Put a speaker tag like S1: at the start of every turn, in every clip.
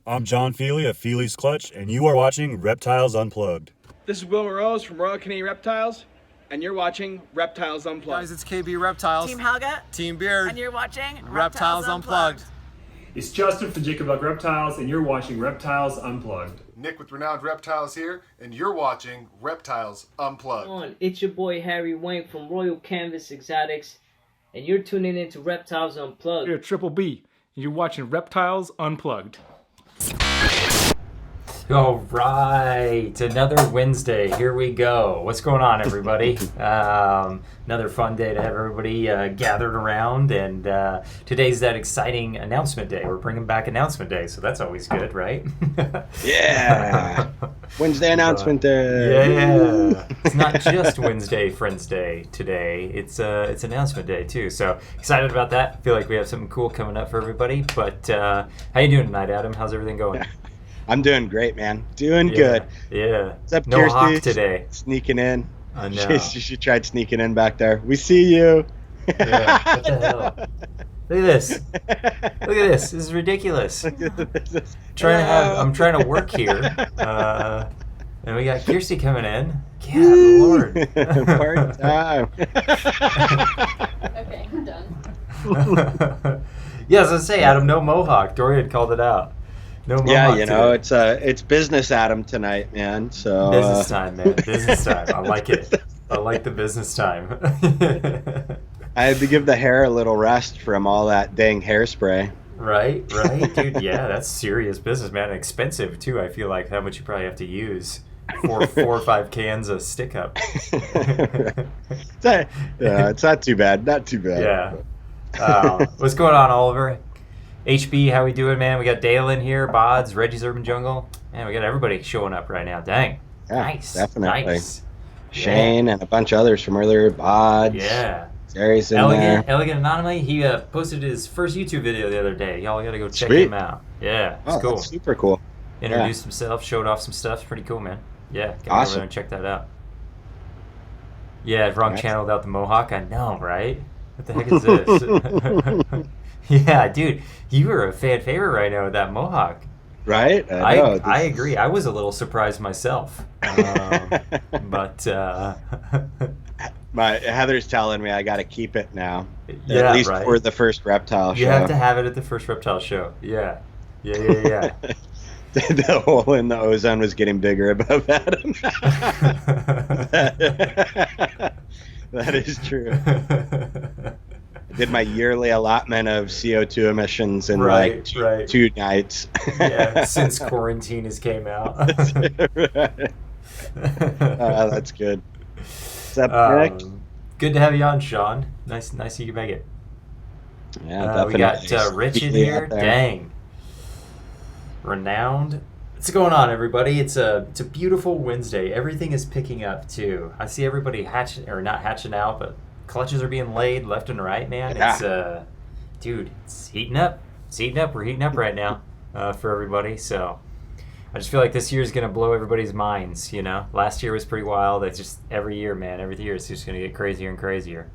S1: I'm John Feely of Feely's Clutch, and you are watching Reptiles Unplugged.
S2: This is Will Rose from Royal Canadian Reptiles, and you're watching Reptiles Unplugged.
S3: Guys, it's KB Reptiles.
S4: Team Helga.
S3: Team Beard.
S4: And you're watching
S3: Reptiles Unplugged.
S5: It's Justin from Jacob Buck Reptiles, and you're watching Reptiles Unplugged.
S6: Nick with Renowned Reptiles here, and you're watching Reptiles Unplugged.
S7: It's your boy Harry Wayne from Royal Canvas Exotics, and you're tuning into Reptiles Unplugged.
S5: You're Triple B, and you're watching Reptiles Unplugged.
S8: All right, another Wednesday. Here we go. What's going on, everybody? Another fun day to have everybody gathered around, and today's that exciting announcement day. We're bringing back announcement day, so that's always good, right?
S9: Yeah. Wednesday announcement day.
S8: Yeah. It's not just Wednesday Friends Day today. It's announcement day too. So excited about that. I feel like we have something cool coming up for everybody. But how you doing tonight, Adam? How's everything going?
S9: I'm doing great, man. Doing good.
S8: Yeah.
S9: What's up,
S8: no
S9: Kirsty?
S8: hawk today.
S9: Sneaking in.
S8: I know.
S9: She tried sneaking in back there. We see you.
S8: Yeah. What the hell? Look at this. Look at this. This is ridiculous. I'm trying to work here. And we got Kirsty coming in. Yeah, Lord.
S9: Part time.
S10: Okay, I'm done.
S8: Yeah, as I say, Adam, no mohawk. Dory had called it out. No mohawk.
S9: Yeah, you know,
S8: today.
S9: it's business Adam tonight, man. So
S8: business time, man. Business time. I like it. I like the business time.
S9: I had to give the hair a little rest from all that dang hairspray.
S8: Right, dude. Yeah, that's serious business, man. And expensive too. I feel like how much you probably have to use. Four or 5 cans of stick up.
S9: Yeah, it's not too bad. Not too bad.
S8: Yeah. What's going on, Oliver? HB, how we doing, man? We got Dale in here, Bods, Reggie's Urban Jungle. Man, we got everybody showing up right now. Dang.
S9: Yeah,
S8: nice.
S9: Definitely.
S8: Nice.
S9: Shane and a bunch of others from earlier. Bods.
S8: Yeah.
S9: Gary's in
S8: Elegant
S9: there.
S8: Anomaly. He posted his first YouTube video the other day. Y'all got to go check
S9: Sweet.
S8: him out. Yeah, it's cool.
S9: That's super cool.
S8: Introduced himself, showed off some stuff. It's pretty cool, man. Yeah, get over there and check that out. Yeah, wrong channel without the mohawk. I know, right? What the heck is this? Yeah, dude, you were a fan favorite right now with that mohawk.
S9: Right?
S8: I agree. I was a little surprised myself. But
S9: my Heather's telling me I got to keep it now.
S8: Yeah,
S9: at least
S8: right?
S9: for the first reptile show.
S8: You have to have it at the first reptile show. Yeah.
S9: The hole in the ozone was getting bigger above Adam. That is true. I did my yearly allotment of CO2 emissions in two nights.
S8: Yeah, since quarantine has came out.
S9: That's good. What's up, Nick?
S8: Good to have you on, Sean. Nice you can make it.
S9: Yeah, definitely.
S8: We got Rich in here. Dang. Renowned. What's going on, everybody? It's a beautiful Wednesday. Everything is picking up too. I see everybody not hatching out, but clutches are being laid left and right, man.
S9: Yeah.
S8: It's dude, it's heating up. We're heating up right now for everybody. So I just feel like this year is gonna blow everybody's minds. You know, last year was pretty wild. It's just every year, man. Every year it's just gonna get crazier and crazier.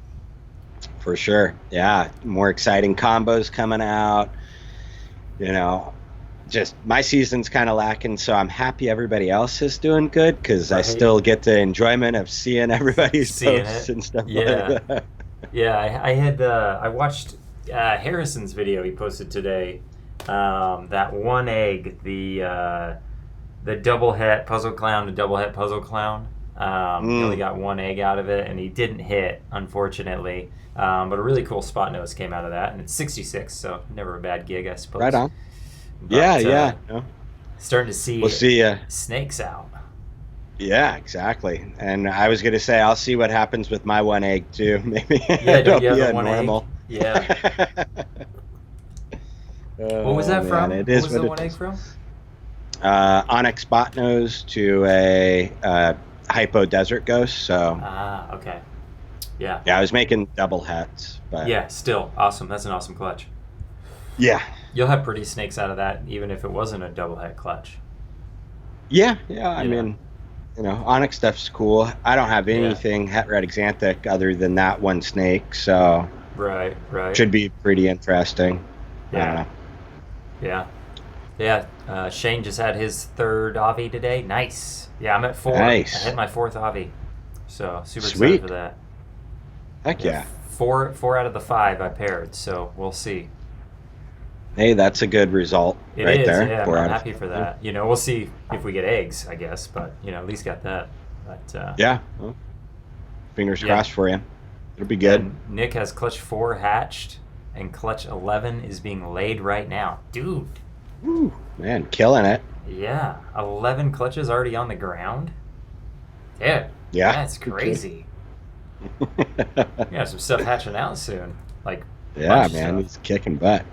S9: For sure. Yeah, more exciting combos coming out. You know, just my season's kind of lacking, so I'm happy everybody else is doing good because I still get the enjoyment of seeing everybody's posts and stuff like that.
S8: Yeah, I watched Harrison's video he posted today. That one egg, the double het puzzle clown, he only got one egg out of it, and he didn't hit, unfortunately. But a really cool spot nose came out of that, and it's 66, so never a bad gig, I suppose.
S9: Right on.
S8: But,
S9: yeah.
S8: Starting to see snakes out.
S9: Yeah, exactly. And I was going to say, I'll see what happens with my one egg, too. Maybe
S8: it'll be
S9: a
S8: one
S9: normal.
S8: Egg? Yeah. What was that from?
S9: What was
S8: the one egg from?
S9: Onyx Botnose to a Hypo Desert Ghost. So.
S8: Okay. Yeah.
S9: Yeah, I was making double hats. But
S8: yeah, still awesome. That's an awesome clutch.
S9: Yeah.
S8: You'll have pretty snakes out of that, even if it wasn't a double het clutch.
S9: Yeah. I mean, you know, Onyx stuff's cool. I don't have anything het red exanthic other than that one snake, so
S8: right.
S9: Should be pretty interesting.
S8: Yeah. Yeah, Shane just had his third Avi today. Nice. Yeah, I'm at 4.
S9: Nice.
S8: I hit my 4th Avi. So super
S9: Sweet.
S8: excited for that.
S9: Heck yeah.
S8: 4 out of the 5 I paired, so we'll see.
S9: Hey, that's a good result
S8: It
S9: right
S8: is,
S9: there.
S8: yeah,
S9: 4
S8: I'm
S9: out of
S8: happy
S9: 5.
S8: for that. You know, we'll see if we get eggs, I guess, but, you know, at least got that. But,
S9: Yeah. Well, fingers
S8: Yeah.
S9: crossed for you. It'll be good.
S8: and Nick has clutch 4 hatched, and clutch 11 is being laid right now. Dude,
S9: Woo, man, killing it.
S8: yeah, 11 clutches already on the ground? Yeah,
S9: Yeah.
S8: that's crazy. Yeah, some stuff hatching out soon. Like,
S9: Yeah,
S8: bunch of
S9: man,
S8: stuff.
S9: he's kicking butt.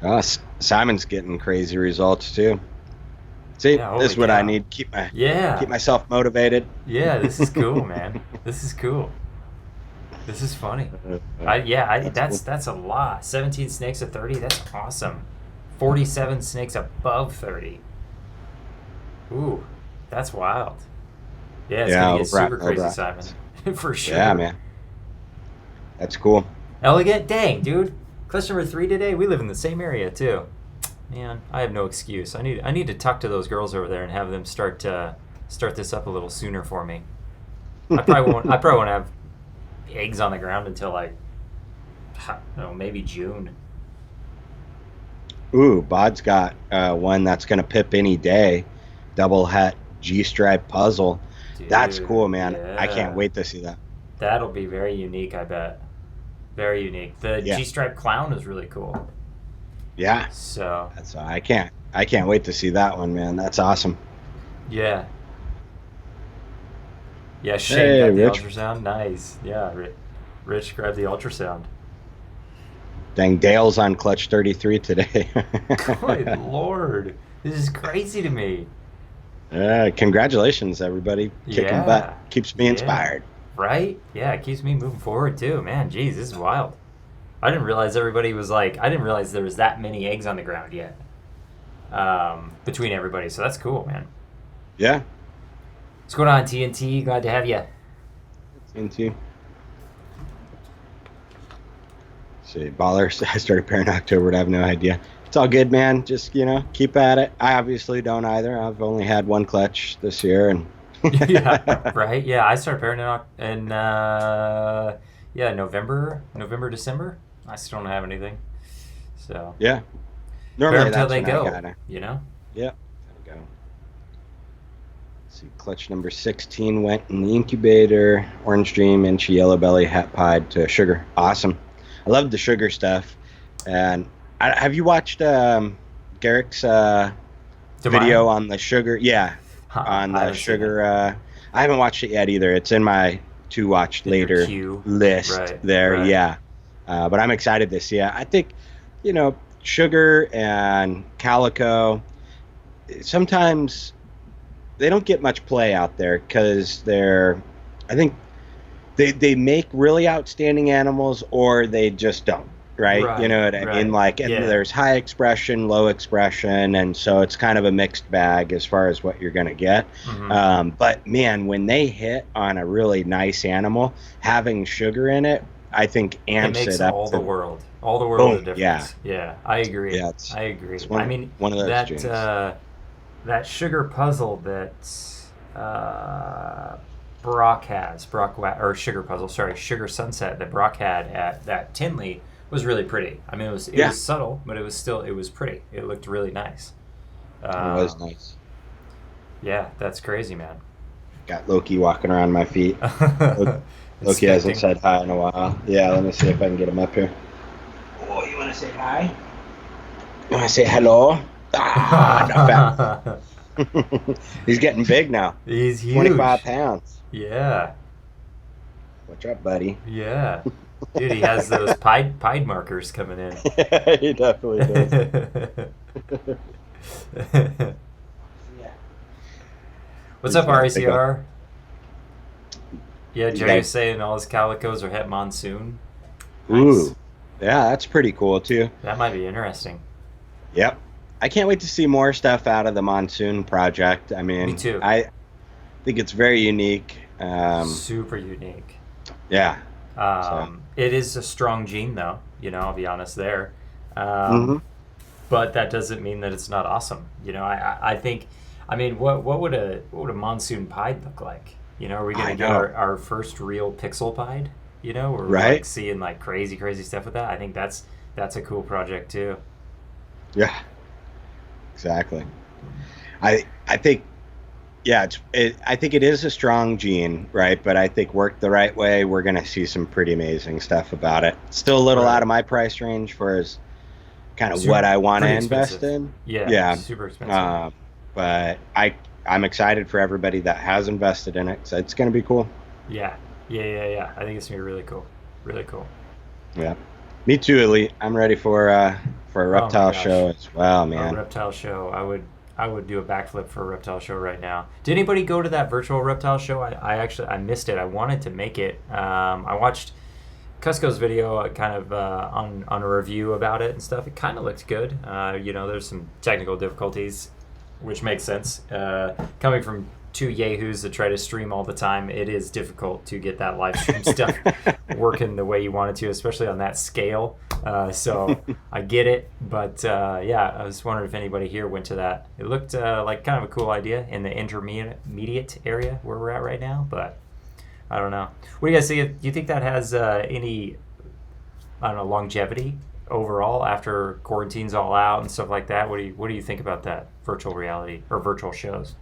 S9: Oh, Simon's getting crazy results too. See,
S8: Yeah,
S9: this is
S8: holy
S9: what I
S8: cow.
S9: need.
S8: Yeah,
S9: Keep myself motivated.
S8: yeah, this is cool, man. This is cool. This is funny. That's a lot. 17 snakes at 30. That's awesome. 47 snakes above 30. Ooh, that's wild. Yeah, it's gonna get super crazy, Simon. For sure.
S9: Yeah, man. That's cool.
S8: Elegant, dang, dude. Clutch number 3 today. We live in the same area too. Man, I have no excuse. I need to talk to those girls over there and have them start this up a little sooner for me. I probably won't have eggs on the ground until like, I don't know, maybe June.
S9: Ooh, Bod's got one that's gonna pip any day. Double het G-stripe puzzle. That's
S8: Dude,
S9: cool, man. I
S8: yeah.
S9: can't wait to see that.
S8: That'll be very unique, I bet. Very unique. The
S9: Yeah.
S8: G-stripe clown is really cool.
S9: Yeah.
S8: So
S9: That's I can't wait to see that one, man. That's awesome.
S8: yeah. Yeah, Shane
S9: Hey,
S8: got the
S9: Rich.
S8: ultrasound. Nice. Yeah, Rich grabbed the ultrasound.
S9: Dang, Dale's on clutch 33 today.
S8: Good lord. This is crazy to me.
S9: Congratulations, everybody. Kicking
S8: Yeah.
S9: butt. Keeps me
S8: Yeah.
S9: inspired.
S8: Right? Yeah, it keeps me moving forward too. Man, geez, this is wild. I didn't realize everybody was like, I didn't realize there was that many eggs on the ground yet. Between everybody. So that's cool, man.
S9: Yeah.
S8: What's going on, TNT? Glad to have you.
S9: Into. See, ballers. I started pairing October. I have no idea. It's all good, man. Just, keep at it. I obviously don't either. I've only had one clutch this year, and
S8: Yeah, right? Yeah, I started pairing in November, December. I still don't have anything. So
S9: yeah.
S8: pair
S9: Normally
S8: until
S9: that's
S8: they
S9: when
S8: go.
S9: I gotta.
S8: You know?
S9: Yeah. Gotta go. Let's see, clutch number 16 went in the incubator. Orange Dream, Inchy Yellow Belly, Hat Pied to Sugar. Awesome. I love the sugar stuff. And have you watched Garrick's video on the sugar? Yeah, on the sugar. I haven't watched it yet either. It's in my to watch later list there.
S8: Right.
S9: Yeah, but I'm excited to see it. I think, sugar and calico, sometimes they don't get much play out there because I think they make really outstanding animals, or they just don't. Right? You know what I mean? Like, and there's high expression, low expression, and so it's kind of a mixed bag as far as what you're going to get.
S8: Mm-hmm.
S9: But man, when they hit on a really nice animal, having sugar in it, I think amps
S8: it makes
S9: it up.
S8: all the world of difference. Yeah, I agree.
S9: Yeah,
S8: I agree.
S9: It's one of those genes.
S8: That sugar puzzle that Brock has, Sugar Sunset that Brock had at that Tinley was really pretty. I mean, it was subtle, but it was pretty. It looked really nice.
S9: It was nice.
S8: Yeah, that's crazy, man.
S9: Got Loki walking around my feet. Loki hasn't said hi in a while. Yeah, let me see if I can get him up here. Oh, you want to say hi? You want to say hello? Not bad. He's getting big now.
S8: He's huge.
S9: 25 pounds.
S8: Yeah.
S9: What's up, buddy?
S8: Yeah. Dude, he has those pied markers coming in.
S9: He definitely does.
S8: What's up, RACR? Yeah, Jerry's saying all his calicos are het monsoon. Nice.
S9: Ooh. Yeah, that's pretty cool, too.
S8: That might be interesting.
S9: Yep. I can't wait to see more stuff out of the monsoon project. I mean,
S8: me too.
S9: I think it's very unique.
S8: Super unique.
S9: Yeah.
S8: It is a strong gene, though. I'll be honest there.
S9: Mm-hmm.
S8: but that doesn't mean that it's not awesome. I think, I mean, what would a monsoon pied look like? Are we gonna get our first real pixel pied? We're like seeing like crazy stuff with that. I think that's a cool project too.
S9: Yeah, exactly. I think, yeah, I think it is a strong gene, right? But I think worked the right way, we're gonna see some pretty amazing stuff about it. Still a little out of my price range for as kind of what I want to invest in.
S8: Yeah, super expensive.
S9: But I'm excited for everybody that has invested in it. So it's gonna be cool.
S8: Yeah. I think it's gonna be really cool. Really cool.
S9: Yeah. Me too, Elite. I'm ready for a reptile show as well, man.
S8: A reptile show. I would do a backflip for a reptile show right now. Did anybody go to that virtual reptile show? I missed it. I wanted to make it. I watched Cusco's video kind of on a review about it and stuff. It kind of looked good. There's some technical difficulties, which makes sense. Coming from two yahoos that try to stream all the time, it is difficult to get that live stream stuff working the way you want it to, especially on that scale. So I get it, but I was wondering if anybody here went to that. It looked like kind of a cool idea in the intermediate area where we're at right now, but I don't know. What do you guys think? Do you think that has any, I don't know, longevity overall after quarantine's all out and stuff like that? What do you think about that virtual reality or virtual shows?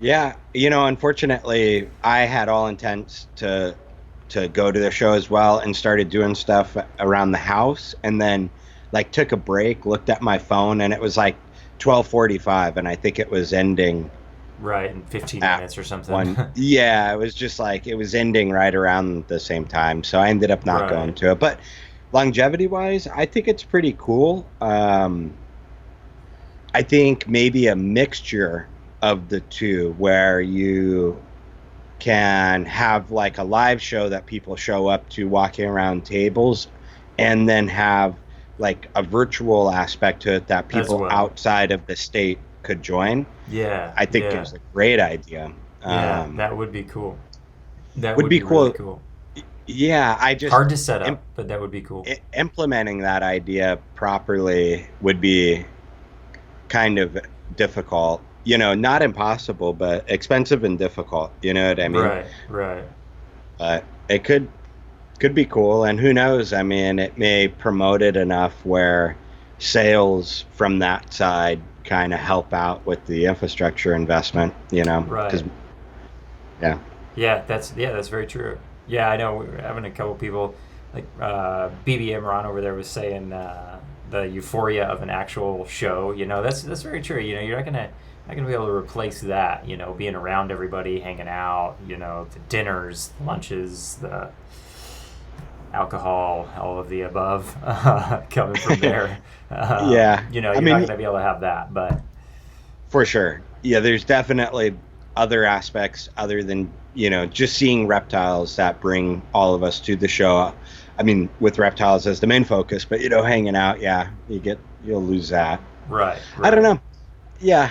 S9: Yeah, unfortunately, I had all intents to go to the show as well and started doing stuff around the house, and then like took a break, looked at my phone, and it was like 12:45, and I think it was ending
S8: right in 15 minutes or something.
S9: Yeah, it was just like it was ending right around the same time, so I ended up not going to it. But longevity wise, I think it's pretty cool. I think maybe a mixture of the two, where you can have like a live show that people show up to walking around tables, and then have like a virtual aspect to it that people outside of the state could join.
S8: Yeah,
S9: I think it's a great idea.
S8: Yeah, that would be cool. That
S9: would be cool.
S8: Really cool.
S9: Yeah, I just
S8: hard to set up, but that would be cool.
S9: Implementing that idea properly would be kind of difficult. Not impossible, but expensive and difficult. You know what I mean?
S8: Right.
S9: But it could be cool, and who knows? I mean, it may promote it enough where sales from that side kind of help out with the infrastructure investment.
S8: Right.
S9: Yeah,
S8: that's very true. Yeah, I know we're having a couple people like BBM Ron over there was saying the euphoria of an actual show. That's very true. You're not gonna be able to replace that. Being around everybody, hanging out. The dinners, lunches, the alcohol, all of the above coming from there. You're not gonna be able to have that, but
S9: for sure. Yeah, there's definitely other aspects other than just seeing reptiles that bring all of us to the show. I mean, with reptiles as the main focus, but hanging out, you'll lose that.
S8: Right.
S9: I don't know. Yeah,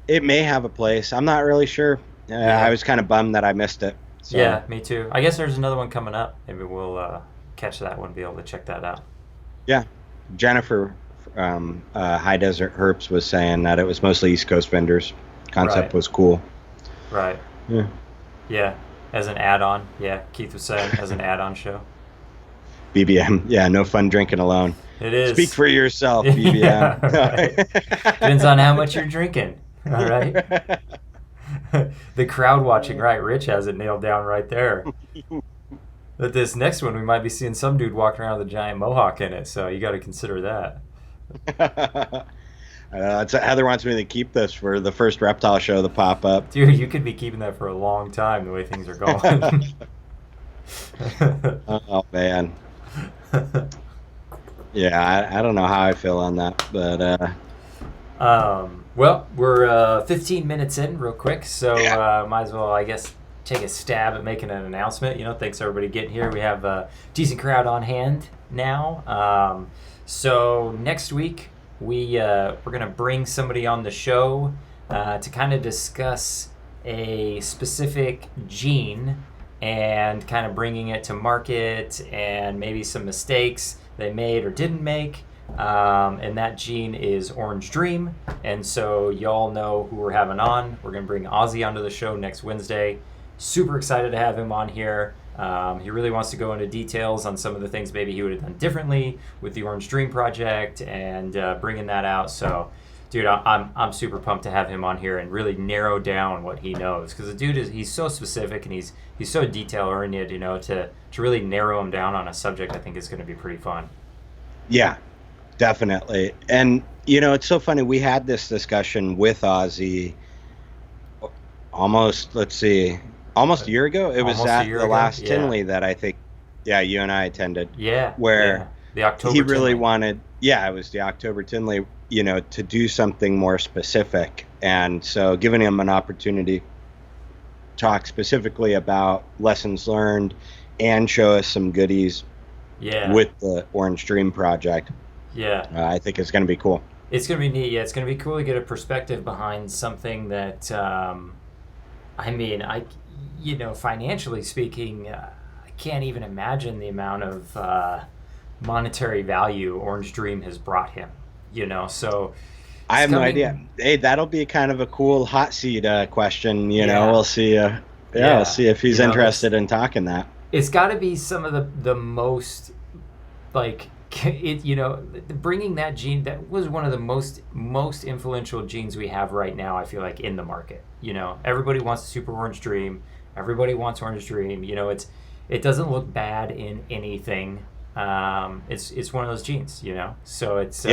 S9: it may have a place. I'm not really sure. I was kind of bummed that I missed it. So.
S8: Yeah, me too. I guess there's another one coming up. Maybe we'll catch that one, be able to check that out.
S9: Yeah, Jennifer High Desert Herps was saying that it was mostly East Coast vendors. Concept was cool.
S8: Right.
S9: Yeah.
S8: Yeah, as an add-on. Yeah, Keith was saying as an add-on show.
S9: BBM. Yeah, no fun drinking alone.
S8: It is.
S9: Speak for yourself, BBM.
S8: Yeah, right. Depends on how much you're drinking. All right. The crowd watching, right? Rich has it nailed down right there. But this next one, we might be seeing some dude walking around with a giant mohawk in it, so you got to consider that.
S9: Heather wants me to keep this for the first reptile show to pop up.
S8: Dude, you could be keeping that for a long time the way things are going.
S9: Oh, man. Yeah, I don't know how I feel on that, but...
S8: Well, we're 15 minutes in real quick, so might as well, I guess, take a stab at making an announcement. Thanks everybody getting here. We have a decent crowd on hand now. So next week, we're going to bring somebody on the show to kind of discuss a specific gene and kind of bringing it to market and maybe some mistakes they made or didn't make. and that gene is Orange Dream. And so y'all know who we're having on. We're going to bring Ozzy onto the show next Wednesday. Super excited to have him on here. He really wants to go into details on some of the things maybe he would have done differently with the Orange Dream project and bringing that out. So, dude, I'm super pumped to have him on here and really narrow down what he knows, because the dude he's so specific and he's so detail oriented. You know, to really narrow him down on a subject, I think is going to be pretty fun.
S9: Yeah, definitely. And you know, it's so funny. We had this discussion with Ozzy almost a year ago. It was at the last Tinley that I think, you and I attended.
S8: Yeah.
S9: Where
S8: the October
S9: he really
S8: Tinley.
S9: wanted, it was the October Tinley, you know, to do something more specific. And so giving him an opportunity to talk specifically about lessons learned and show us some goodies with the Orange Dream project. Yeah. I think it's going to be cool.
S8: It's going to be neat. Yeah, it's going to be cool to get a perspective behind something that, financially speaking, I can't even imagine the amount of monetary value Orange Dream has brought him, you know, so...
S9: I have no idea. Hey, that'll be kind of a cool hot seat question, you know, we'll see. We'll see if he's interested in talking that.
S8: It's got to be some of the most, like, bringing that gene, that was one of the most influential genes we have right now, I feel like, in the market. You know, everybody wants a Super Orange Dream. Everybody wants Orange Dream. You know, it doesn't look bad in anything. It's one of those genes, you know, so it's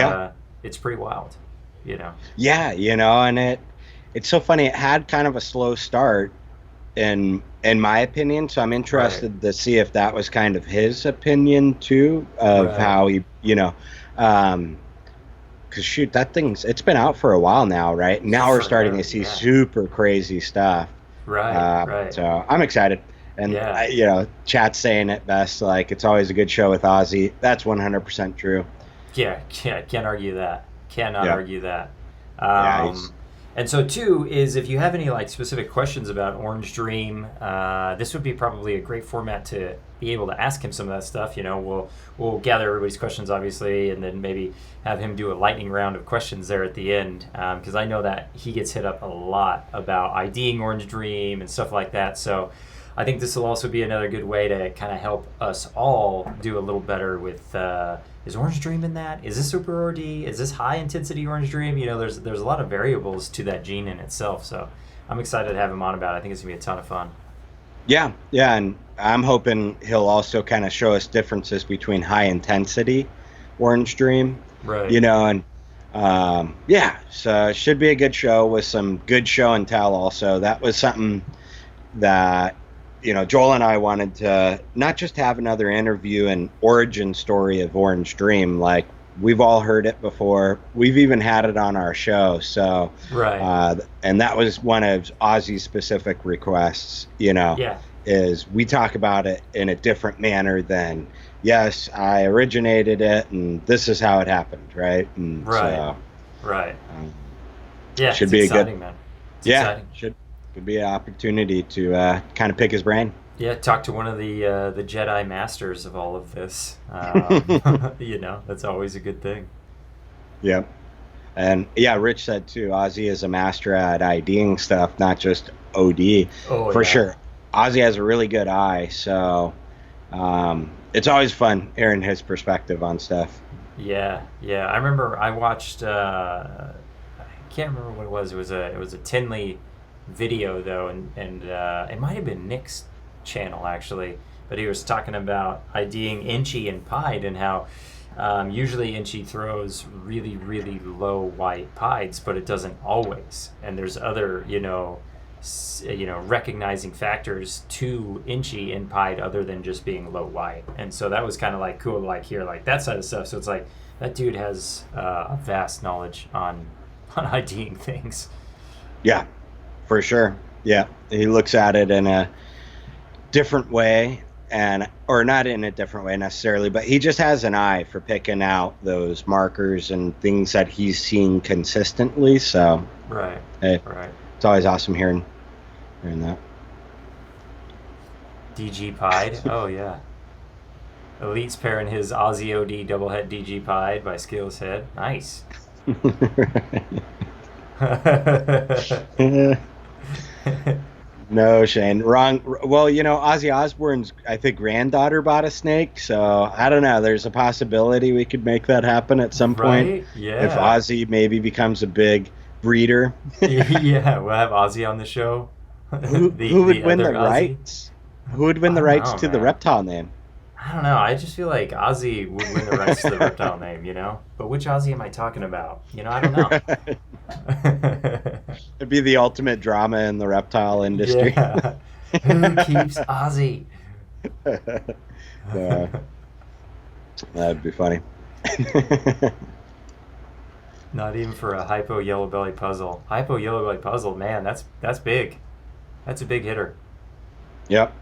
S8: pretty wild, you know.
S9: Yeah, you know, and it's so funny. It had kind of a slow start in my opinion, so I'm interested to see if that was kind of his opinion too of how he, you know, because shoot, it's been out for a while now, right? Now we're starting to see super crazy stuff. Right. So I'm excited. And, you know, chat's saying it best, like, it's always a good show with Ozzy. That's 100% true.
S8: Yeah, can't argue that. Cannot argue that. And so, too, is if you have any, like, specific questions about Orange Dream, this would be probably a great format to be able to ask him some of that stuff. You know, we'll gather everybody's questions, obviously, and then maybe have him do a lightning round of questions there at the end, because I know that he gets hit up a lot about IDing Orange Dream and stuff like that. So I think this will also be another good way to kind of help us all do a little better with, is Orange Dream in that? Is this Super OD? Is this high intensity Orange Dream? You know, there's a lot of variables to that gene in itself. So I'm excited to have him on about it. I think it's going to be a ton of fun. Yeah,
S9: and I'm hoping he'll also kind of show us differences between high intensity Orange Dream. Right. You know, and so it should be a good show with some good show and tell also. That was something that, you know, Joel and I wanted to not just have another interview and origin story of Orange Dream. Like, we've all heard it before. We've even had it on our show. So, and that was one of Ozzy's specific requests, you know, is we talk about it in a different manner than, yes, I originated it and this is how it happened. Right. And so, should be exciting, man. It's exciting. Could be an opportunity to kind of pick his brain.
S8: Yeah, talk to one of the Jedi masters of all of this. You know, that's always a good thing.
S9: Yep. And Rich said too, Ozzy is a master at IDing stuff, not just OD. For sure. Ozzy has a really good eye, so it's always fun hearing his perspective on stuff.
S8: Yeah. I remember I watched. I can't remember what it was. It was a Tinley video though, and it might have been Nick's channel actually, but he was talking about IDing Inchy and Pied and how usually Inchy throws really, really low white Pieds, but it doesn't always, and there's other recognizing factors to Inchy and Pied other than just being low white. And so that was kind of like cool to like hear like that side of stuff. So it's like that dude has a vast knowledge on IDing things.
S9: Yeah, for sure. Yeah, he looks at it in a different way, or not in a different way necessarily, but he just has an eye for picking out those markers and things that he's seen consistently. So it's always awesome hearing that.
S8: DG Pied. Oh yeah. Elite's pairing his Aussie OD double het DG pied by Skill's Head. Nice.
S9: No, Shane. Wrong. Well, Ozzy Osbourne's, I think, granddaughter bought a snake, so I don't know. There's a possibility we could make that happen at some point.
S8: Right? Yeah.
S9: If Ozzy maybe becomes a big breeder.
S8: Yeah, we'll have Ozzy on the show.
S9: Who would win the
S8: other Ozzy.
S9: rights? Who would win the rights to the reptile name?
S8: I don't know. I just feel like Ozzy would win the rights to the reptile name, But which Ozzy am I talking about? I don't know.
S9: It'd be the ultimate drama in the reptile industry.
S8: Yeah. Who keeps Ozzy?
S9: Yeah. That'd be funny.
S8: Not even for a hypo yellow belly puzzle. Hypo yellow belly puzzle, man, that's big. That's a big hitter.
S9: Yep.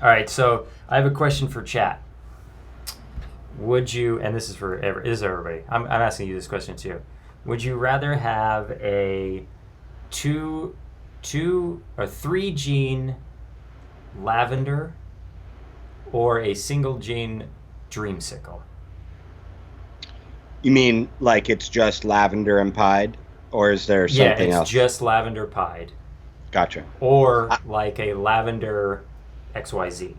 S8: All right, so I have a question for chat. Would you, and this is for everybody. I'm asking you this question too. Would you rather have a two or three gene lavender or a single gene dreamsicle?
S9: You mean like it's just lavender and pied, or is there something else?
S8: Yeah, it's just lavender pied.
S9: Gotcha.
S8: Or like a lavender XYZ.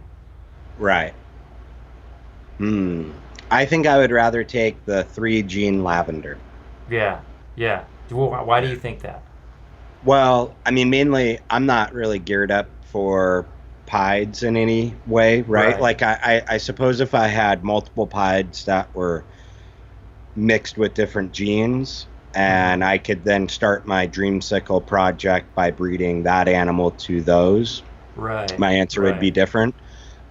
S9: Right. I think I would rather take the 3 gene lavender.
S8: Yeah. Why do you think that?
S9: Well, I mean, mainly I'm not really geared up for pieds in any way, right? Like I suppose if I had multiple pieds that were mixed with different genes, and I could then start my dreamsicle project by breeding that animal to those. Right. My answer would be different.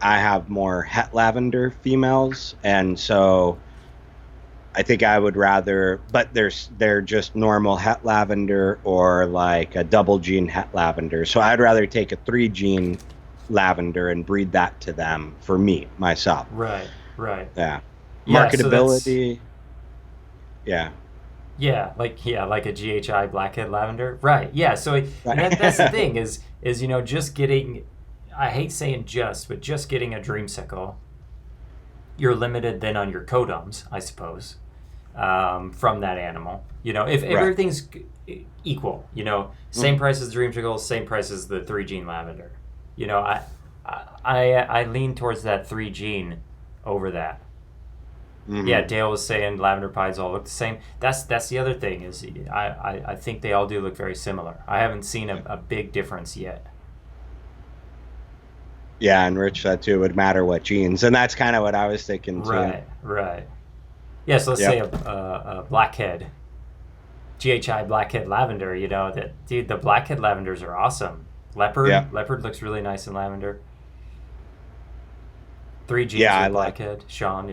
S9: I have more het lavender females, and so I think I would rather, but they're just normal het lavender or like a double gene het lavender. So I'd rather take a 3 gene lavender and breed that to them for me, myself.
S8: Right.
S9: Yeah.
S8: Yeah,
S9: Marketability.
S8: Yeah, like a GHI blackhead lavender. Right. Yeah. So that's the thing is just getting. I hate saying but just getting a dreamsicle. You're limited then on your codoms, I suppose, from that animal. If everything's equal, same price as dreamsicle, same price as the 3 gene lavender. I lean towards that 3 gene over that. Mm-hmm. Yeah, Dale was saying lavender pies all look the same. That's the other thing is I think they all do look very similar. I haven't seen a big difference yet.
S9: Yeah, and Rich said too, it would matter what genes, and that's kind of what I was thinking too.
S8: Right. Yeah, so let's say a blackhead, GHI blackhead lavender. The blackhead lavenders are awesome. Leopard looks really nice in lavender. 3 genes with blackhead. Sean,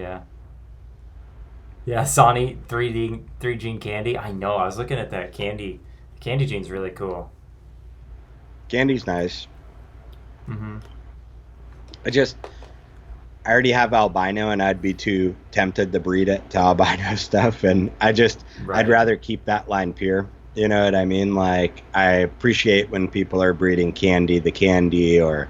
S8: Yeah, Sawnee 3 gene candy. I know. I was looking at that candy. The candy gene's really cool.
S9: Candy's nice.
S8: Mm-hmm.
S9: I already have albino, and I'd be too tempted to breed it to albino stuff, and I'd rather keep that line pure. You know what I mean? Like, I appreciate when people are breeding the candy, or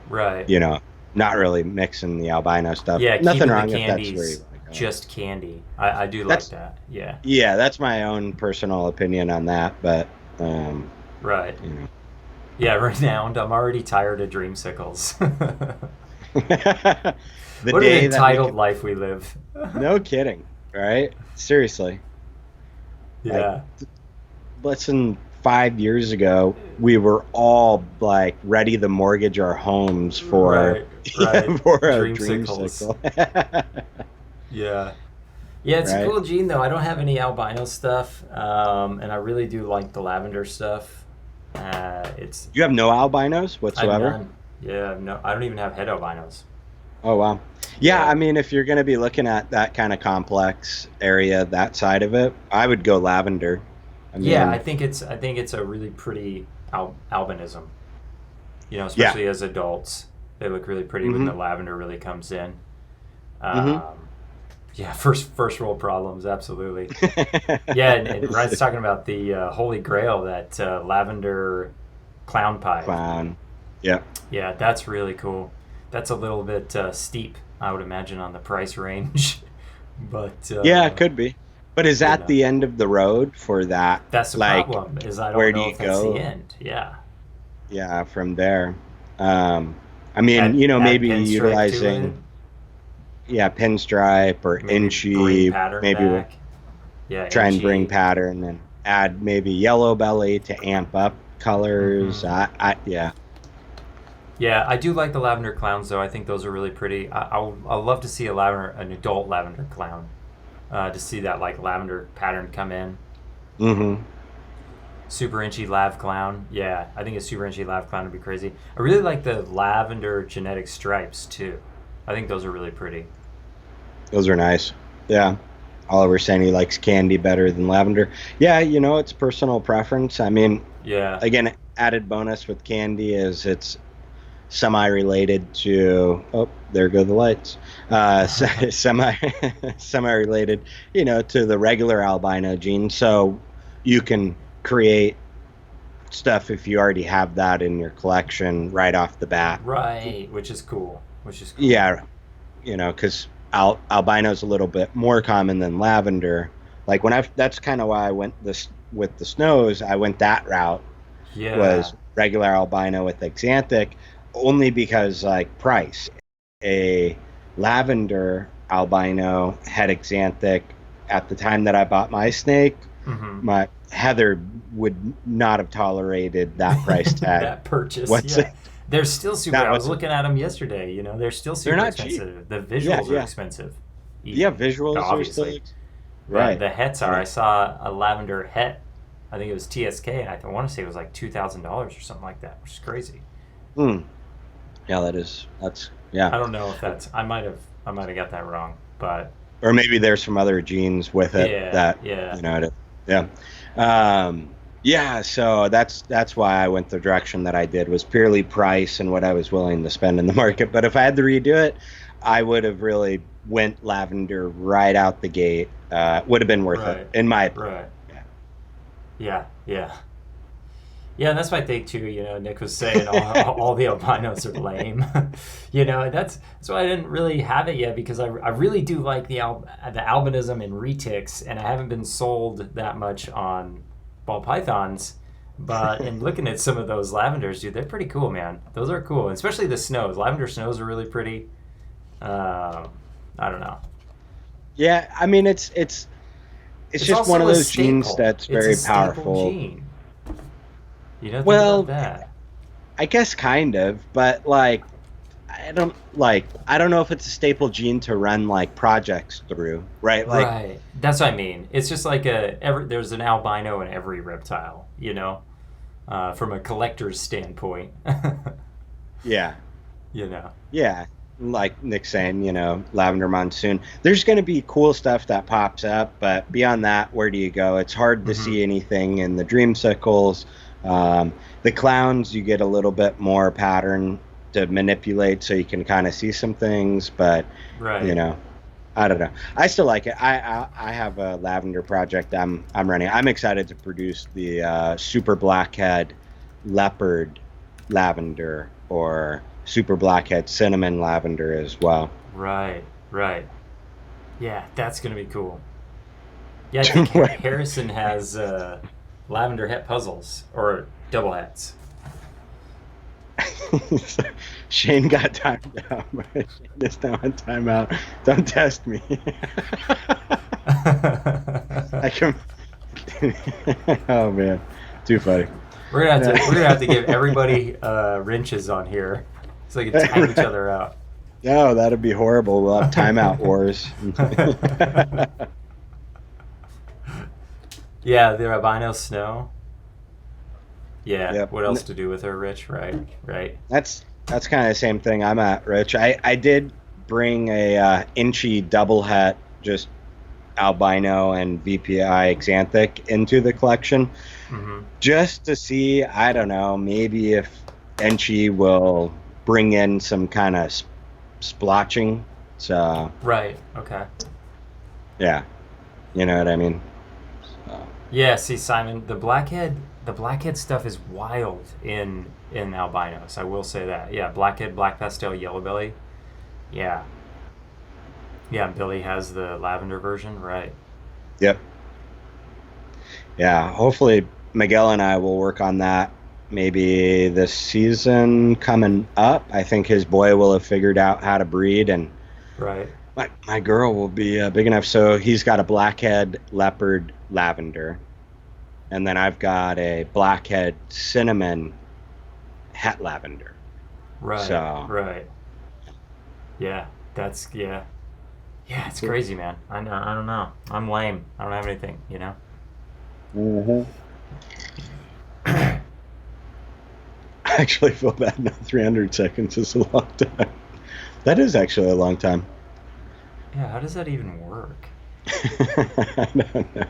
S9: not really mixing the albino stuff.
S8: Yeah,
S9: nothing wrong
S8: the
S9: if that's where you want to go.
S8: Just candy. I do like that. Yeah.
S9: Yeah, that's my own personal opinion on that, but
S8: right. Yeah, renowned. I'm already tired of dreamsicles. What an entitled life we live.
S9: No kidding, right? Seriously.
S8: Yeah.
S9: Less than 5 years ago, we were all like ready to mortgage our homes for for a dreamsicle.
S8: Yeah, it's a cool gene though. I don't have any albino stuff, and I really do like the lavender stuff.
S9: You have no albinos whatsoever?
S8: I don't even have head albinos.
S9: Oh wow. Yeah, I mean, if you're going to be looking at that kind of complex area, that side of it, I would go lavender.
S8: I think it's a really pretty albinism. Especially as adults, they look really pretty when the lavender really comes in. Yeah, first world problems, absolutely. Yeah, and Ryan's talking about the Holy Grail, that lavender clown pie.
S9: Clown. Yeah.
S8: Yeah, that's really cool. That's a little bit steep I would imagine on the price range. But
S9: Yeah, it could be. But is that
S8: know.
S9: the end of the road for that?
S8: That's the
S9: like,
S8: problem. Is I
S9: where
S8: don't
S9: do
S8: know
S9: you
S8: if that's
S9: go?
S8: the end. Yeah.
S9: Yeah, from there. I mean,
S8: Add
S9: maybe
S8: pinstripe to
S9: utilizing pinstripe or
S8: it. Maybe bring
S9: inchy,
S8: pattern
S9: maybe
S8: back. Yeah.
S9: try and
S8: inchy.
S9: bring pattern and add maybe yellow belly to amp up colors. Yeah.
S8: Yeah, I do like the lavender clowns though. I think those are really pretty. I'll love to see an adult lavender clown, to see that like lavender pattern come in.
S9: Mm-hmm.
S8: Super inchy lav clown. Yeah, I think a super inchy lav clown would be crazy. I really like the lavender genetic stripes too. I think those are really pretty.
S9: Those are nice. Yeah. Oliver saying he likes candy better than lavender. Yeah, it's personal preference. I mean,
S8: Yeah.
S9: again, added bonus with candy is it's semi-related to there go the lights, semi-related to the regular albino gene, so you can create stuff if you already have that in your collection right off the bat.
S8: Right, which is cool.
S9: Yeah, because albino's a little bit more common than lavender. Like that's kind of why I went with the snows. I went that route.
S8: Yeah.
S9: Was regular albino with Exantic, only because like price. A lavender albino had Exantic at the time that I bought my snake.
S8: Mm-hmm.
S9: My Heather would not have tolerated that price tag.
S8: That purchase.
S9: What's
S8: yeah.
S9: it?
S8: They're still super.
S9: That
S8: I was
S9: wasn't-
S8: looking at them yesterday. They're still super
S9: not
S8: expensive.
S9: cheap.
S8: The visuals are
S9: Yeah.
S8: expensive.
S9: Yeah, visuals
S8: Obviously.
S9: are still right.
S8: The hets are. I saw a lavender het. I think it was TSK, and I want to say it was like $2,000 or something like that, which is crazy.
S9: Yeah, that's yeah.
S8: I don't know if that's. I might have got that wrong, but
S9: Or maybe there's some other genes with it yeah, so that's why I went the direction that I did, was purely price and what I was willing to spend in the market. But if I had to redo it, I would have really went lavender right out the gate. Would have been worth it, in my opinion.
S8: Right. Yeah. Yeah, and that's my thing too. Nick was saying all the albinos are lame. That's why I didn't really have it yet, because I really do like the albinism in retics, and I haven't been sold that much on ball pythons. But in looking at some of those lavenders, dude, they're pretty cool, man. Those are cool, especially the snows. Lavender snows are really pretty. I don't know.
S9: Yeah, I mean it's just one of
S8: also a
S9: those genes
S8: staple.
S9: that's
S8: It's
S9: very
S8: a staple
S9: powerful.
S8: gene. Think
S9: Well,
S8: about that.
S9: I guess kind of, but like I don't know if it's a staple gene to run like projects through, right? Like
S8: Right. That's what I mean. It's just like there's an albino in every reptile, from a collector's standpoint.
S9: yeah.
S8: Yeah.
S9: Like Nick's saying, lavender monsoon. There's going to be cool stuff that pops up, but beyond that, where do you go? It's hard to see anything in the dreamsicles. The clowns, you get a little bit more pattern to manipulate, so you can kind of see some things, but
S8: Right.
S9: I don't know. I still like it. I have a lavender project I'm running. I'm excited to produce the super blackhead leopard lavender, or super blackhead cinnamon lavender as well.
S8: Right. Yeah, that's gonna be cool. Yeah, I think Harrison has lavender het puzzles, or double hats.
S9: Shane got timed out. Shane is now on timeout. Don't test me. I can. Oh man, too funny.
S8: We're gonna have to give everybody wrenches on here, so they can time each other out.
S9: No, that'd be horrible. We'll have timeout wars.
S8: Yeah, the albino snow. Yeah.
S9: Yep.
S8: What else to do with her, Rich? Right.
S9: That's kind of the same thing I'm at, Rich. I did bring a inchy double het, just albino and VPI Xanthic into the collection, just to see, I don't know, maybe if inchy will bring in some kind of splotching. So
S8: Right. Okay.
S9: yeah, you know what I mean. So.
S8: Yeah. See, Simon, the blackhead stuff is wild in albinos. I will say that. Yeah, blackhead, black pastel, yellow belly. Yeah. Yeah, Billy has the lavender version, right?
S9: Yep. Yeah, hopefully Miguel and I will work on that maybe this season coming up. I think his boy will have figured out how to breed, and
S8: Right.
S9: my girl will be big enough. So he's got a blackhead leopard lavender, and then I've got a blackhead cinnamon het lavender.
S8: Right.
S9: So-
S8: Right. Yeah, yeah. Yeah, it's crazy, man. I don't know. I'm lame. I don't have anything, you know?
S9: Mm-hmm. I actually feel bad now. 300 seconds is a long time. That is actually a long time.
S8: Yeah, how does that even work?
S9: I don't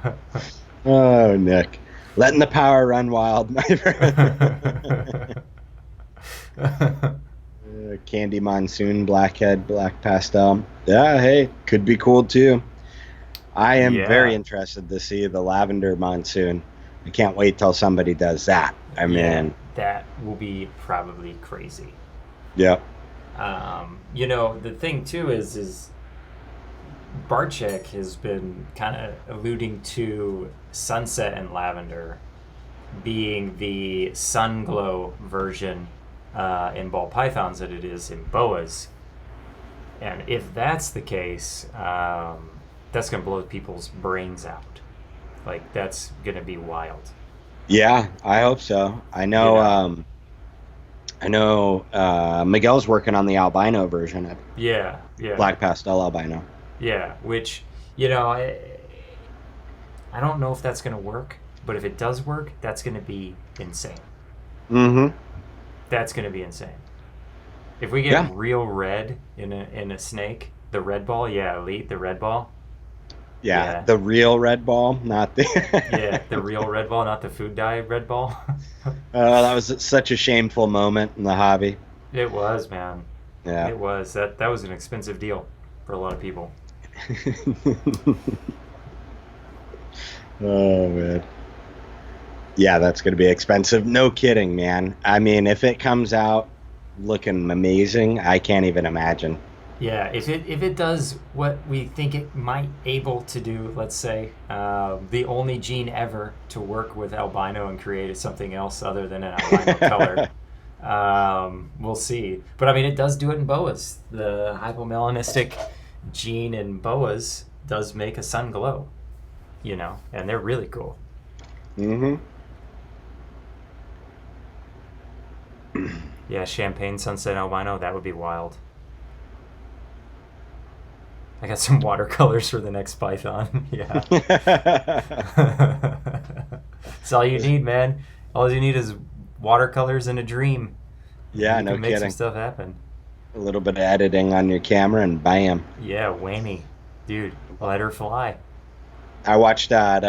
S9: know. Oh, Nick. Letting the power run wild, my friend. Candy Monsoon, Blackhead, Black Pastel. Yeah, hey, could be cool too. I am very interested to see the Lavender Monsoon. I can't wait till somebody does that. I mean,
S8: that will be probably crazy.
S9: Yep.
S8: You know, the thing too is Barczyk has been kind of alluding to Sunset and Lavender being the sun glow version in ball pythons that it is in boas. And if that's the case, that's going to blow people's brains out. Like, that's going to be wild.
S9: Yeah, I hope so. I know, Miguel's working on the albino version of
S8: Yeah.
S9: Black Pastel albino.
S8: Yeah, which, you know, I don't know if that's going to work, but if it does work, that's going to be insane.
S9: Mm-hmm.
S8: That's going to be insane. If we get real red in a snake, the red ball, elite, the red ball.
S9: Yeah, the real red ball, not the...
S8: Yeah, the real red ball, not the food dye red ball.
S9: That was such a shameful moment in the hobby.
S8: It was, man.
S9: Yeah.
S8: It was. That was an expensive deal for a lot of people.
S9: Oh, man. Yeah, that's going to be expensive. No kidding, man. I mean, if it comes out looking amazing, I can't even imagine.
S8: Yeah, if it does what we think it might able to do, let's say, the only gene ever to work with albino and create something else other than an albino color, we'll see. But I mean, it does do it in boas. The hypomelanistic gene in boas does make a sun glow, you know, and they're really cool.
S9: Mm-hmm.
S8: Yeah, Champagne Sunset Albino, that would be wild. I got some watercolors for the next python. Yeah. That's all you need, man. All you need is watercolors and a dream.
S9: Yeah,
S8: you
S9: no
S8: can make
S9: kidding.
S8: some stuff happen.
S9: A little bit of editing on your camera and bam.
S8: Yeah, whammy. Dude, let her fly.
S9: I watched that,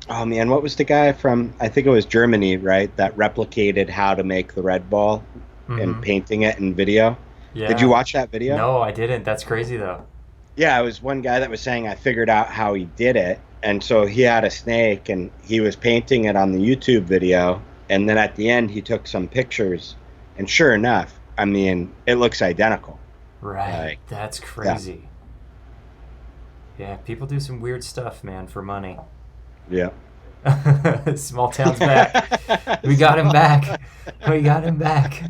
S9: oh man, what was the guy from, I think it was Germany, right, that replicated how to make the red ball and painting it in video.
S8: Yeah.
S9: Did you watch that video?
S8: No, I didn't. That's crazy, though.
S9: Yeah, it was one guy that was saying I figured out how he did it. And so he had a snake and he was painting it on the YouTube video. And then at the end, he took some pictures. And sure enough, I mean, it looks identical.
S8: Right.
S9: Like,
S8: that's crazy. Yeah, people do some weird stuff, man, for money.
S9: Yeah.
S8: Small Town's back. We got him back. We got him back.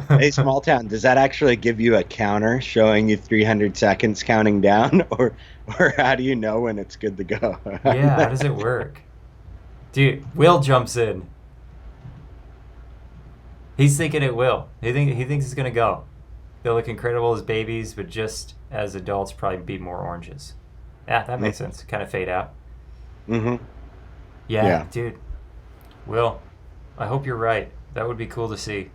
S9: Hey, Small Town, does that actually give you a counter showing you 300 seconds counting down? Or how do you know when it's good to go?
S8: Yeah, how does it work? Dude, Will jumps in. He's thinking it will. He thinks it's going to go. They'll look incredible as babies, but just as adults, probably be more oranges. Yeah, that makes sense. Kind of fade out.
S9: Mm-hmm.
S8: Yeah, dude. Will, I hope you're right. That would be cool to see.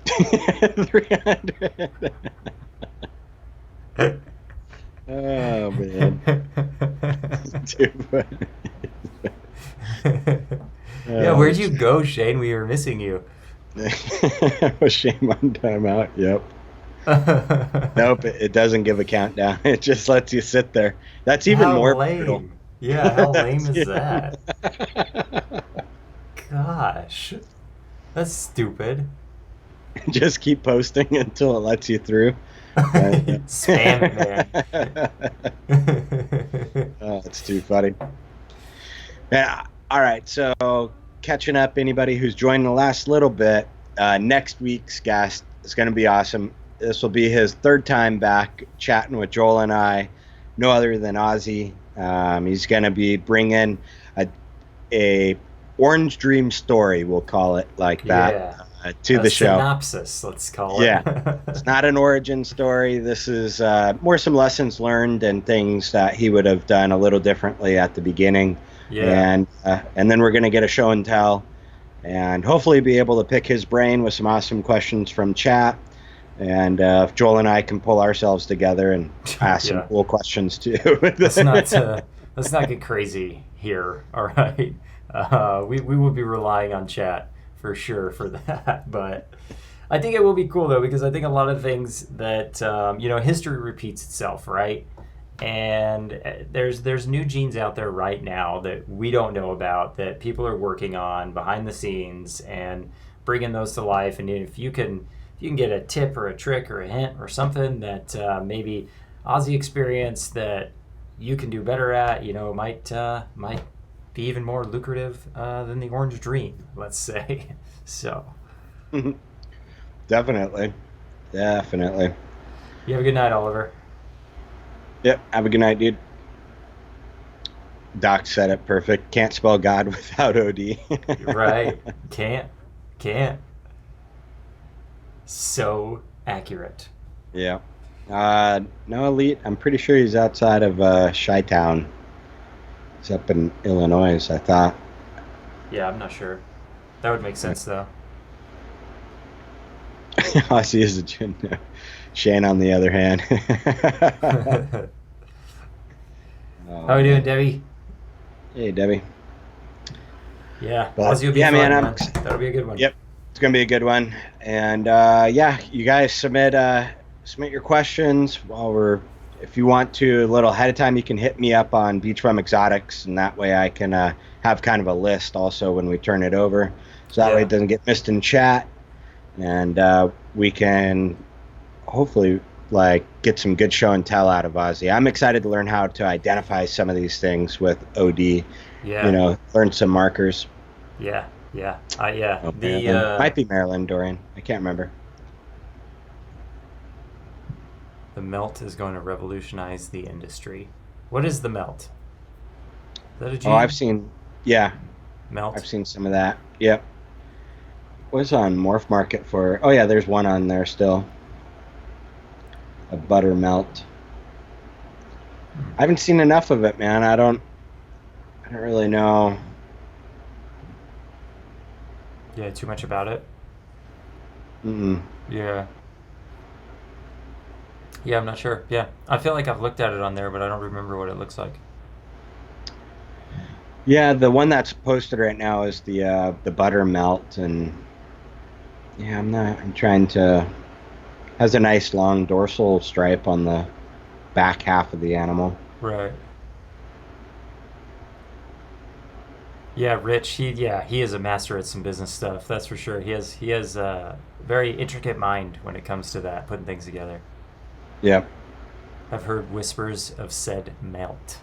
S9: 300. Oh, man. Too funny.
S8: Yeah, where'd you go, Shane? We were missing you.
S9: Shame on timeout, yep. Nope, it doesn't give a countdown. It just lets you sit there. That's even
S8: How
S9: more
S8: lame.
S9: brutal.
S8: Yeah, how lame is that? Gosh. That's stupid.
S9: Just keep posting until it lets you through.
S8: Spam it, man.
S9: Oh, it's too funny. Yeah. All right. So catching up, anybody who's joined the last little bit, next week's guest is going to be awesome. This will be his third time back chatting with Joel and I, no other than Ozzy. He's going to be bringing a orange dream story, we'll call it like that, to the show.
S8: Synopsis, let's call it.
S9: Yeah. It's not an origin story. This is more some lessons learned and things that he would have done a little differently at the beginning.
S8: Yeah.
S9: And then we're going to get a show and tell and hopefully be able to pick his brain with some awesome questions from chat. And if Joel and I can pull ourselves together and ask some cool questions too.
S8: Let's not get crazy here, all right? We will be relying on chat for sure for that. But I think it will be cool, though, because I think a lot of things that, history repeats itself, right? And there's new genes out there right now that we don't know about that people are working on behind the scenes and bringing those to life. And if you can get a tip or a trick or a hint or something that maybe Ozzy experienced that you can do better at, might be even more lucrative than the orange dream, let's say. So.
S9: Definitely.
S8: You have a good night, Oliver.
S9: Yep. Have a good night, dude. Doc said it perfect. Can't spell God without OD.
S8: Right. Can't. So accurate.
S9: Yeah. No, Elite. I'm pretty sure he's outside of Chi-Town. He's up in Illinois, I thought.
S8: Yeah, I'm not sure. That would make sense, though.
S9: Ozzy is a gin. Shane, on the other hand.
S8: How are we doing, Debbie?
S9: Hey, Debbie.
S8: Yeah,
S9: but,
S8: Ozzy will be fun, man. That'll be a good one.
S9: Yep, it's gonna be a good one. And you guys submit your questions if you want to a little ahead of time. You can hit me up on Beach Bum Exotics, and that way I can have kind of a list also when we turn it over, so that way it doesn't get missed in chat, and we can hopefully get some good show and tell out of Ozzy. I'm excited to learn how to identify some of these things with OD.
S8: Yeah.
S9: Learn some markers.
S8: Yeah.
S9: Okay. Might be Maryland, Dorian. I can't remember.
S8: The melt is going to revolutionize the industry. What is the melt? Is that a gene?
S9: Oh, I've seen. Yeah.
S8: Melt.
S9: I've seen some of that. Yep. What's on Morph Market for? Oh yeah, there's one on there still. A butter melt. I haven't seen enough of it, man. I don't really know.
S8: Yeah, too much about it. Yeah. Yeah, I'm not sure. Yeah, I feel like I've looked at it on there, but I don't remember what it looks like.
S9: Yeah, the one that's posted right now is the butter melt, and yeah, I'm trying to. Has a nice long dorsal stripe on the back half of the animal.
S8: Right. Yeah, Rich. He is a master at some business stuff. That's for sure. He has a very intricate mind when it comes to that, putting things together.
S9: Yep.
S8: I've heard whispers of said melt.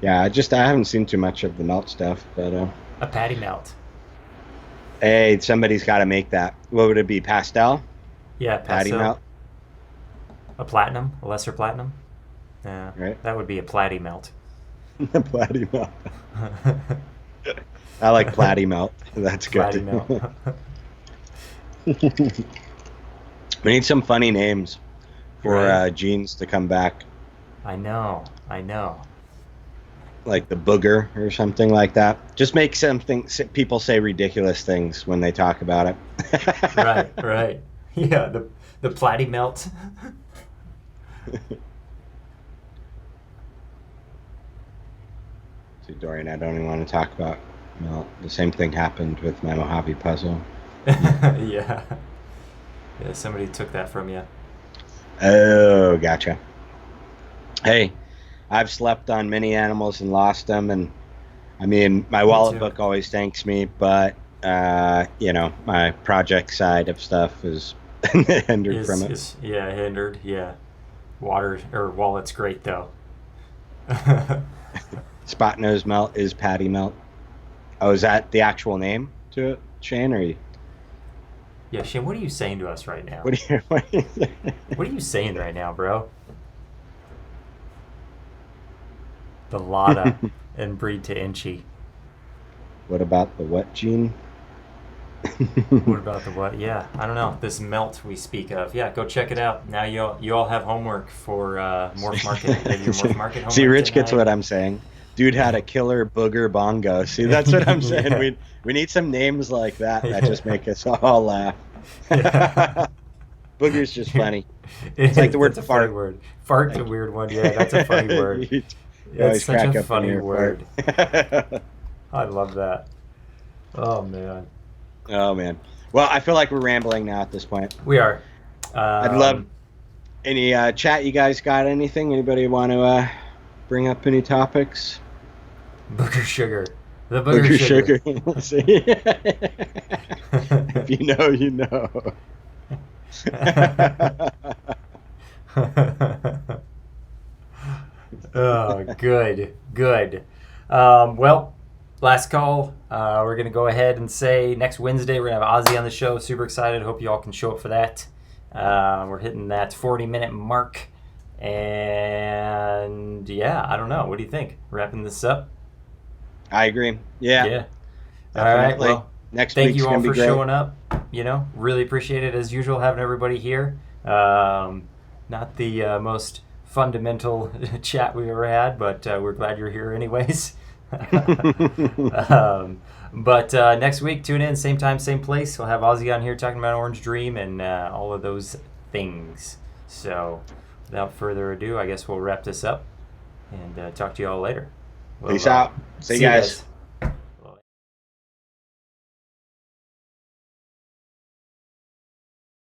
S9: Yeah, I haven't seen too much of the melt stuff, but
S8: a patty melt.
S9: Hey, somebody's got to make that. What would it be? Pastel?
S8: Yeah,
S9: patty melt.
S8: A platinum, a lesser platinum. Yeah,
S9: right.
S8: That would be a platy melt.
S9: A platy melt. I like platy melt. That's good.
S8: Platy melt.
S9: We need some funny names for genes to come back.
S8: I know.
S9: Like the booger or something like that. Just make something people say ridiculous things when they talk about it.
S8: Right. Yeah, the platy melt.
S9: See, Dorian, I don't even want to talk about melt. The same thing happened with my Mojave puzzle.
S8: Yeah, somebody took that from you.
S9: Oh, gotcha. Hey, I've slept on many animals and lost them, and I mean, my wallet book always thanks me, but my project side of stuff is hindered from it.
S8: Hindered. Yeah, wallet's great though.
S9: Spot nose melt is patty melt. Oh, is that the actual name to it, Shane? Or you?
S8: Yeah, Shane, what are you saying to us right now?
S9: What are
S8: you saying right now, bro? The Lotta and breed to Inchy.
S9: What about the what gene?
S8: What about the what? Yeah, I don't know. This melt we speak of. Yeah, go check it out. Now you all have homework for Morph Market. Maybe your Morph Market homework.
S9: See, Rich
S8: tonight.
S9: gets what I'm saying. Dude had a killer booger bongo. See, that's what I'm saying.
S8: Yeah.
S9: We need some names like that just make us all laugh.
S8: Yeah.
S9: Booger's just funny. It's like the word
S8: that's a
S9: fart.
S8: funny word. Fart's a weird one. Yeah, that's a funny word. It's such a funny word. I love that. Oh man.
S9: Oh man. Well, I feel like we're rambling now at this point.
S8: We are.
S9: I'd love any chat. You guys got anything? Anybody want to bring up any topics?
S8: Booger sugar. The booger sugar.
S9: See? If you know, you know.
S8: Oh, good. Well, last call. We're going to go ahead and say next Wednesday we're going to have Ozzy on the show. Super excited. Hope you all can show up for that. We're hitting that 40-minute mark. And yeah, I don't know. What do you think? Wrapping this up?
S9: I agree. Yeah.
S8: All right. Well,
S9: next
S8: thank
S9: week's
S8: you all
S9: gonna be
S8: for
S9: great.
S8: showing up. Really appreciate it as usual having everybody here. Not the most fundamental chat we've ever had, but we're glad you're here anyways. But next week, tune in, same time, same place. We'll have Ozzy on here talking about Orange Dream and all of those things. So without further ado, I guess we'll wrap this up and talk to you all later.
S9: Peace out. See you guys.